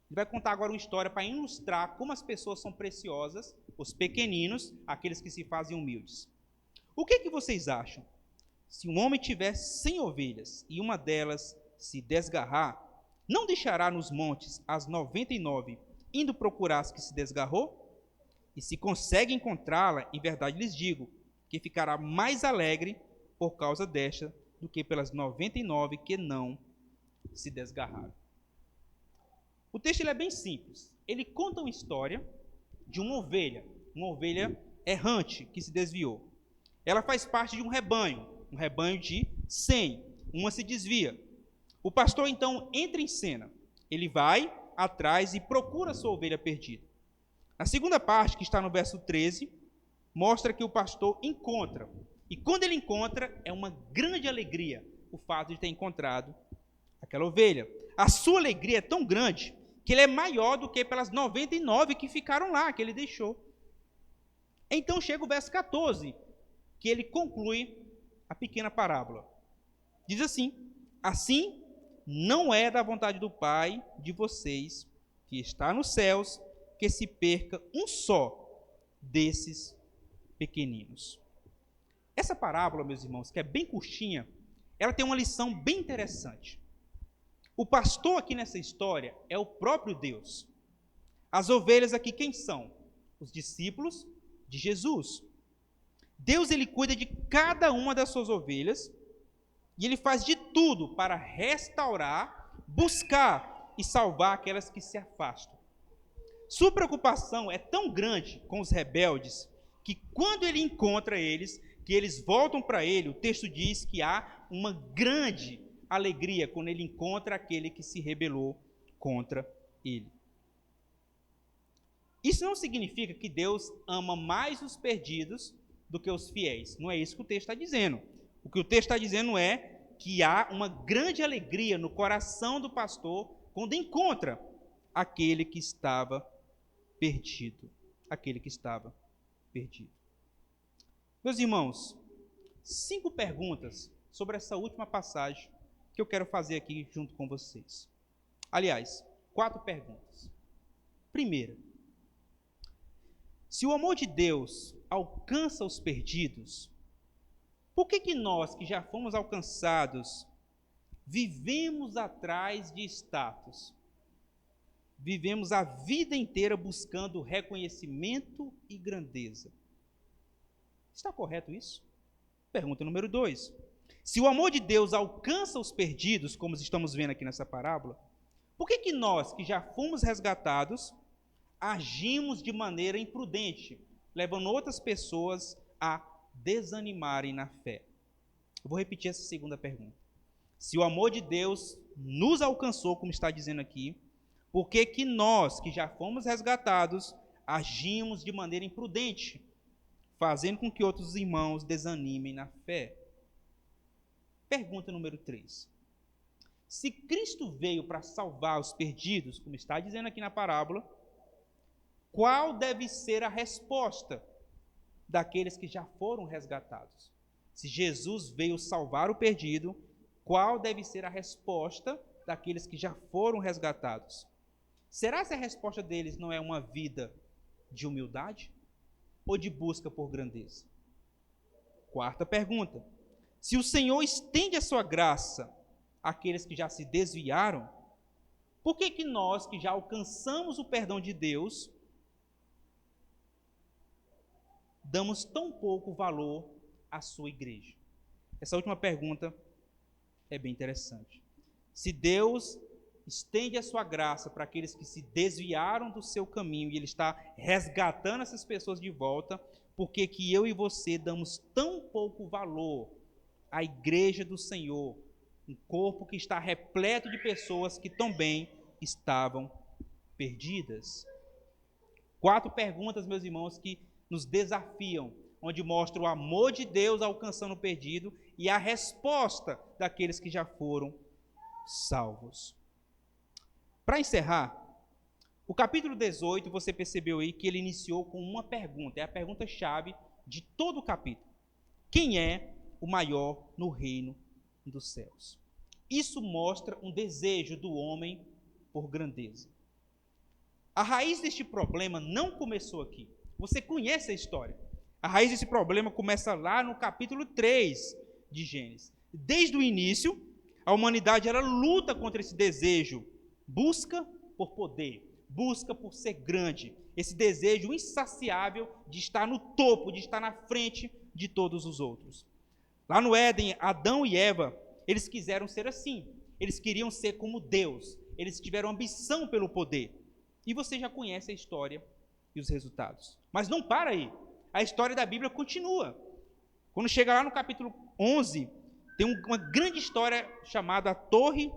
Ele vai contar agora uma história para ilustrar como as pessoas são preciosas, os pequeninos, aqueles que se fazem humildes. O que vocês acham? Se um homem tiver 100 ovelhas e uma delas se desgarrar, não deixará nos montes as 99, indo procurar as que se desgarrou? E se consegue encontrá-la, em verdade lhes digo, que ficará mais alegre por causa desta do que pelas 99 que não se desgarraram. O texto ele é bem simples. Ele conta uma história de uma ovelha errante que se desviou. Ela faz parte de um rebanho de 100. Uma se desvia. O pastor então entra em cena. Ele vai atrás e procura a sua ovelha perdida. Na segunda parte, que está no verso 13, mostra que o pastor encontra. E quando ele encontra, é uma grande alegria o fato de ter encontrado aquela ovelha. A sua alegria é tão grande que ele é maior do que pelas 99 que ficaram lá, que ele deixou. Então chega o verso 14, que ele conclui a pequena parábola. Diz assim: assim não é da vontade do Pai de vocês, que está nos céus, que se perca um só desses pequeninos. Essa parábola, meus irmãos, que é bem curtinha, ela tem uma lição bem interessante. O pastor aqui nessa história é o próprio Deus. As ovelhas aqui quem são? Os discípulos de Jesus. Deus ele cuida de cada uma das suas ovelhas e ele faz de tudo para restaurar, buscar e salvar aquelas que se afastam. Sua preocupação é tão grande com os rebeldes que quando ele encontra eles, que eles voltam para ele, o texto diz que há uma grande alegria quando ele encontra aquele que se rebelou contra ele. Isso não significa que Deus ama mais os perdidos do que os fiéis. Não é isso que o texto está dizendo. O que o texto está dizendo é que há uma grande alegria no coração do pastor quando encontra aquele que estava perdido. Aquele que estava perdido. Meus irmãos, 5 perguntas sobre essa última passagem que eu quero fazer aqui junto com vocês. Aliás, 4 perguntas. Primeira, se o amor de Deus alcança os perdidos, por que nós que já fomos alcançados vivemos atrás de status? Vivemos a vida inteira buscando reconhecimento e grandeza. Está correto isso? Pergunta número 2. Se o amor de Deus alcança os perdidos, como estamos vendo aqui nessa parábola, por que nós, que já fomos resgatados, agimos de maneira imprudente, levando outras pessoas a desanimarem na fé? Eu vou repetir essa segunda pergunta. Se o amor de Deus nos alcançou, como está dizendo aqui, por que nós, que já fomos resgatados, agimos de maneira imprudente, fazendo com que outros irmãos desanimem na fé? Pergunta número 3. Se Cristo veio para salvar os perdidos, como está dizendo aqui na parábola, qual deve ser a resposta daqueles que já foram resgatados? Se Jesus veio salvar o perdido, qual deve ser a resposta daqueles que já foram resgatados? Será que a resposta deles não é uma vida de humildade ou de busca por grandeza? 4ª pergunta. Se o Senhor estende a sua graça àqueles que já se desviaram, por que nós, que já alcançamos o perdão de Deus, damos tão pouco valor à sua igreja? Essa última pergunta é bem interessante. Se Deus estende a sua graça para aqueles que se desviaram do seu caminho, e Ele está resgatando essas pessoas de volta, porque que eu e você damos tão pouco valor à igreja do Senhor, um corpo que está repleto de pessoas que também estavam perdidas. 4 perguntas, meus irmãos, que nos desafiam, onde mostra o amor de Deus alcançando o perdido e a resposta daqueles que já foram salvos. Para encerrar, o capítulo 18, você percebeu aí que ele iniciou com uma pergunta, é a pergunta-chave de todo o capítulo. Quem é o maior no reino dos céus? Isso mostra um desejo do homem por grandeza. A raiz deste problema não começou aqui. Você conhece a história. A raiz desse problema começa lá no capítulo 3 de Gênesis. Desde o início, a humanidade ela luta contra esse desejo. Busca por poder, busca por ser grande. Esse desejo insaciável de estar no topo, de estar na frente de todos os outros. Lá no Éden, Adão e Eva, eles quiseram ser assim. Eles queriam ser como Deus. Eles tiveram ambição pelo poder. E você já conhece a história e os resultados. Mas não para aí. A história da Bíblia continua. Quando chega lá no capítulo 11, tem uma grande história chamada a Torre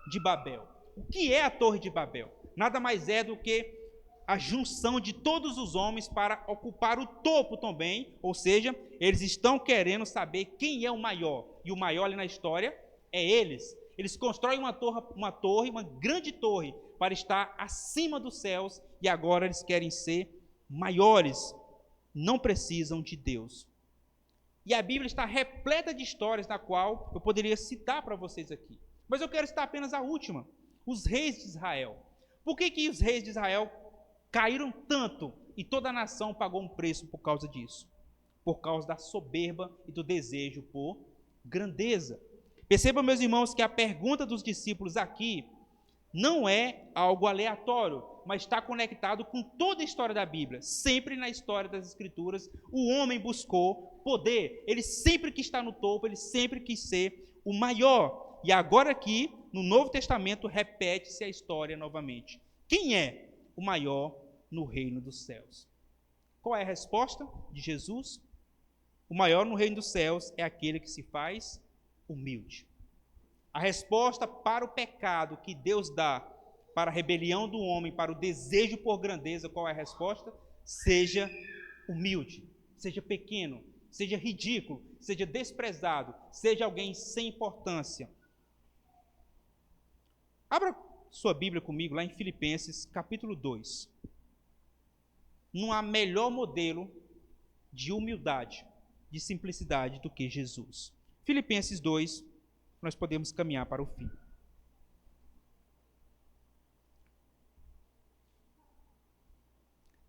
de Babel. O que é a Torre de Babel? Nada mais é do que a junção de todos os homens para ocupar o topo também, ou seja, eles estão querendo saber quem é o maior. E o maior ali na história é eles. Eles constroem uma grande torre, para estar acima dos céus, e agora eles querem ser maiores. Não precisam de Deus. E a Bíblia está repleta de histórias na qual eu poderia citar para vocês aqui. Mas eu quero citar apenas a última. Os reis de Israel. Por que os reis de Israel caíram tanto e toda a nação pagou um preço por causa disso? Por causa da soberba e do desejo por grandeza. Percebam, meus irmãos, que a pergunta dos discípulos aqui não é algo aleatório, mas está conectado com toda a história da Bíblia. Sempre na história das Escrituras, o homem buscou poder. Ele sempre quis estar no topo, ele sempre quis ser o maior. E agora aqui, no Novo Testamento, repete-se a história novamente. Quem é o maior no reino dos céus? Qual é a resposta de Jesus? O maior no reino dos céus é aquele que se faz humilde. A resposta para o pecado que Deus dá, para a rebelião do homem, para o desejo por grandeza, qual é a resposta? Seja humilde, seja pequeno, seja ridículo, seja desprezado, seja alguém sem importância. Abra sua Bíblia comigo lá em Filipenses, capítulo 2. Não há melhor modelo de humildade, de simplicidade do que Jesus. Filipenses 2, nós podemos caminhar para o fim.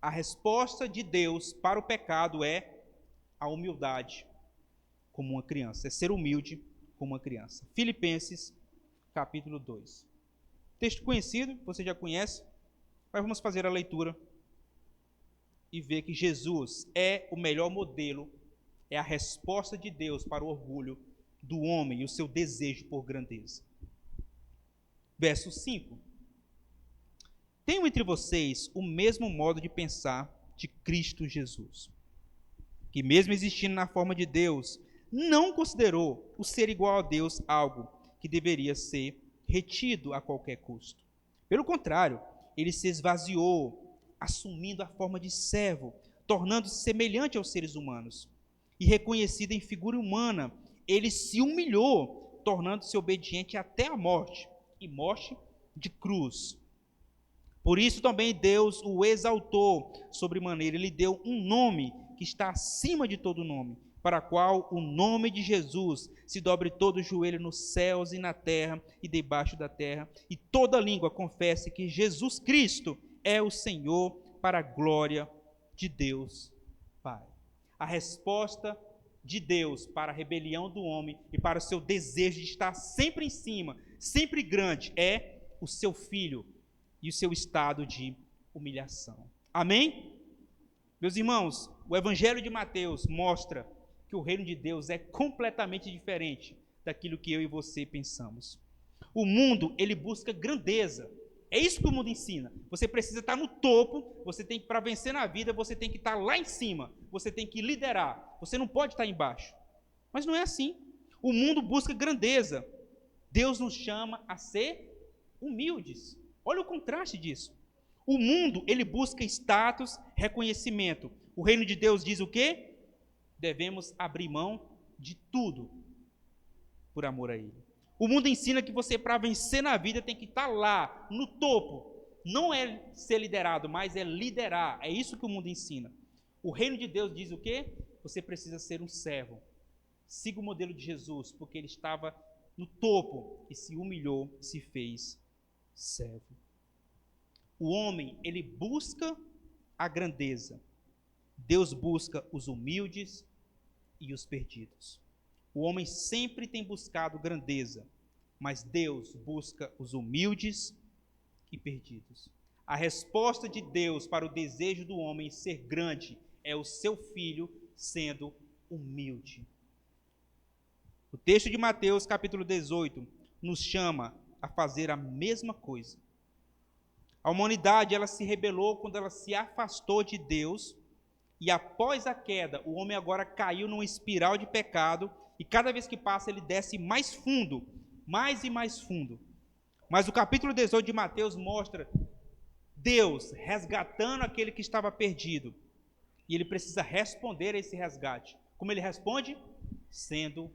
A resposta de Deus para o pecado é a humildade como uma criança, é ser humilde como uma criança. Filipenses, capítulo 2. Texto conhecido, você já conhece, mas vamos fazer a leitura e ver que Jesus é o melhor modelo, é a resposta de Deus para o orgulho do homem e o seu desejo por grandeza. Verso 5. Tenham entre vocês o mesmo modo de pensar de Cristo Jesus, que mesmo existindo na forma de Deus, não considerou o ser igual a Deus algo que deveria ser retido a qualquer custo. Pelo contrário, ele se esvaziou, assumindo a forma de servo, tornando-se semelhante aos seres humanos. E reconhecido em figura humana, ele se humilhou, tornando-se obediente até a morte, e morte de cruz. Por isso também Deus o exaltou sobremaneira, ele deu um nome que está acima de todo nome, para qual o nome de Jesus se dobre todo o joelho nos céus e na terra e debaixo da terra, e toda língua confesse que Jesus Cristo é o Senhor, para a glória de Deus Pai. A resposta de Deus para a rebelião do homem e para o seu desejo de estar sempre em cima, sempre grande, é o seu Filho e o seu estado de humilhação. Amém? Meus irmãos, o Evangelho de Mateus mostra que o reino de Deus é completamente diferente daquilo que eu e você pensamos. O mundo, ele busca grandeza. É isso que o mundo ensina. Você precisa estar no topo, você tem que, para vencer na vida, você tem que estar lá em cima, você tem que liderar, você não pode estar embaixo. Mas não é assim. O mundo busca grandeza. Deus nos chama a ser humildes. Olha o contraste disso. O mundo, ele busca status, reconhecimento. O reino de Deus diz o quê? Devemos abrir mão de tudo por amor a Ele. O mundo ensina que você, para vencer na vida, tem que estar lá, no topo. Não é ser liderado, mas é liderar. É isso que o mundo ensina. O reino de Deus diz o quê? Você precisa ser um servo. Siga o modelo de Jesus, porque ele estava no topo e se humilhou, se fez servo. O homem, ele busca a grandeza. Deus busca os humildes e os perdidos. O homem sempre tem buscado grandeza, mas Deus busca os humildes e perdidos. A resposta de Deus para o desejo do homem ser grande é o seu filho sendo humilde. O texto de Mateus, capítulo 18, nos chama a fazer a mesma coisa. A humanidade, ela se rebelou quando ela se afastou de Deus, e após a queda, o homem agora caiu numa espiral de pecado, e cada vez que passa ele desce mais fundo, mais e mais fundo. Mas o capítulo 18 de Mateus mostra Deus resgatando aquele que estava perdido, e ele precisa responder a esse resgate. Como ele responde? Sendo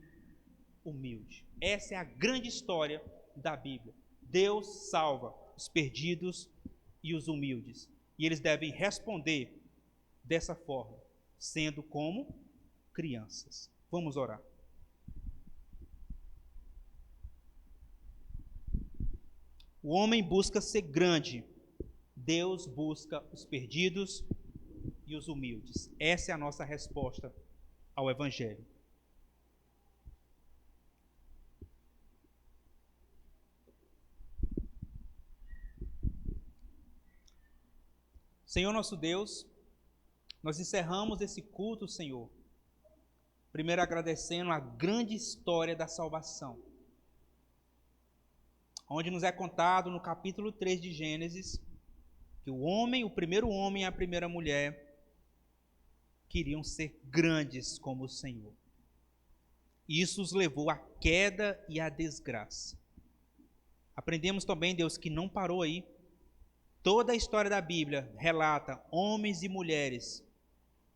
humilde. Essa é a grande história da Bíblia. Deus salva os perdidos e os humildes, e eles devem responder dessa forma, sendo como crianças. Vamos orar. O homem busca ser grande, Deus busca os perdidos e os humildes. Essa é a nossa resposta ao Evangelho. Senhor nosso Deus, nós encerramos esse culto, Senhor, primeiro agradecendo a grande história da salvação, onde nos é contado no capítulo 3 de Gênesis, que o homem, o primeiro homem e a primeira mulher, queriam ser grandes como o Senhor. E isso os levou à queda e à desgraça. Aprendemos também, Deus, que não parou aí. Toda a história da Bíblia relata homens e mulheres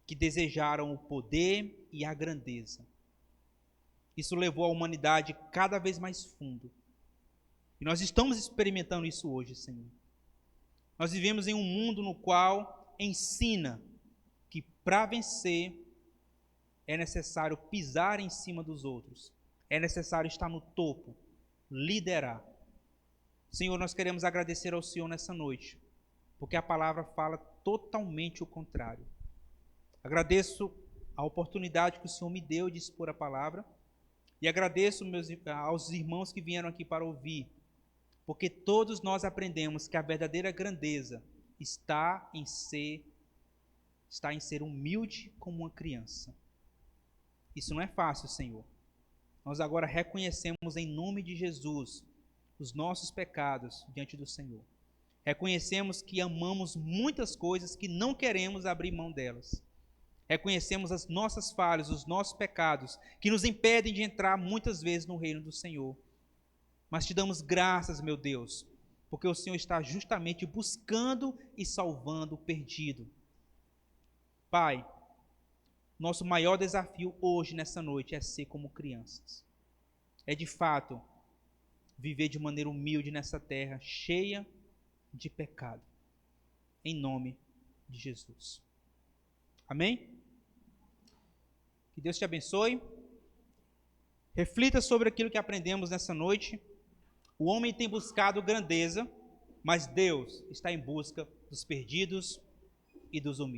que desejaram o poder e a grandeza. Isso levou a humanidade cada vez mais fundo. E nós estamos experimentando isso hoje, Senhor. Nós vivemos em um mundo no qual ensina que para vencer é necessário pisar em cima dos outros. É necessário estar no topo, liderar. Senhor, nós queremos agradecer ao Senhor nessa noite, porque a palavra fala totalmente o contrário. Agradeço a oportunidade que o Senhor me deu de expor a palavra e agradeço aos irmãos que vieram aqui para ouvir, porque todos nós aprendemos que a verdadeira grandeza está em ser humilde como uma criança. Isso não é fácil, Senhor. Nós agora reconhecemos em nome de Jesus os nossos pecados diante do Senhor. Reconhecemos que amamos muitas coisas que não queremos abrir mão delas. Reconhecemos as nossas falhas, os nossos pecados, que nos impedem de entrar muitas vezes no reino do Senhor. Mas te damos graças, meu Deus, porque o Senhor está justamente buscando e salvando o perdido. Pai, nosso maior desafio hoje, nessa noite, é ser como crianças. É de fato viver de maneira humilde nessa terra, cheia de pecado. Em nome de Jesus. Amém? Que Deus te abençoe. Reflita sobre aquilo que aprendemos nessa noite. O homem tem buscado grandeza, mas Deus está em busca dos perdidos e dos humildes.